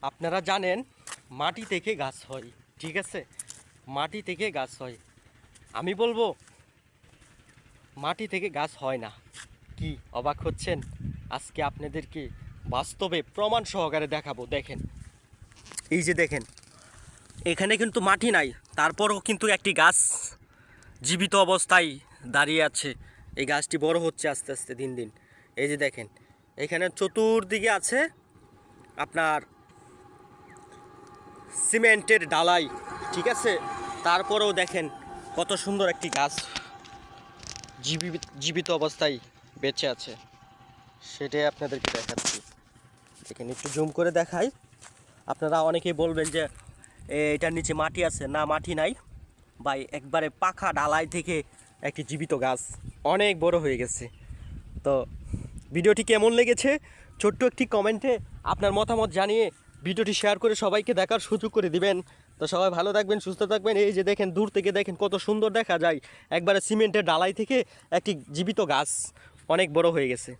আপনারা জানেন মাটি থেকে গাছ হয়, ঠিক আছে? মাটি থেকে গাছ হয়। আমি বলবো মাটি থেকে গাছ হয় না। কি অবাক হচ্ছেন? আজকে আপনাদেরকে বাস্তবে প্রমাণ সহকারে দেখাবো। দেখেন, এই যে দেখেন, এখানে কিন্তু মাটি নাই, তারপরও কিন্তু একটি গাছ জীবিত অবস্থায় দাঁড়িয়ে আছে। এই গাছটি বড় হচ্ছে আস্তে আস্তে দিন দিন। এই যে দেখেন, এখানে চতুর্দিকে আছে আপনার সিমেন্টের ডালাই, ঠিক আছে? তারপরেও দেখেন কত সুন্দর একটি গাছ জীবিত অবস্থায় বেঁচে আছে, সেটাই আপনাদেরকে দেখাচ্ছি। দেখেন, একটু জুম করে দেখাই। আপনারা অনেকেই বলবেন যে এটার নিচে মাটি আছে। না, মাটি নাই ভাই, একবারে পাখা ডালাই থেকে একটি জীবিত গাছ অনেক বড় হয়ে গেছে। তো ভিডিওটি কেমন লেগেছে ছোট্ট একটি কমেন্টে আপনার মতামত জানিয়ে ভিডিওটি শেয়ার করে সবাইকে দেখার সুযোগ করে দিবেন। তো সবাই ভালো থাকবেন, সুস্থ থাকবেন। এই যে দেখেন, দূর থেকে দেখেন কত সুন্দর দেখা যায়, একবারে সিমেন্টের ডালাই থেকে একটি জীবিত গাছ অনেক বড় হয়ে গেছে।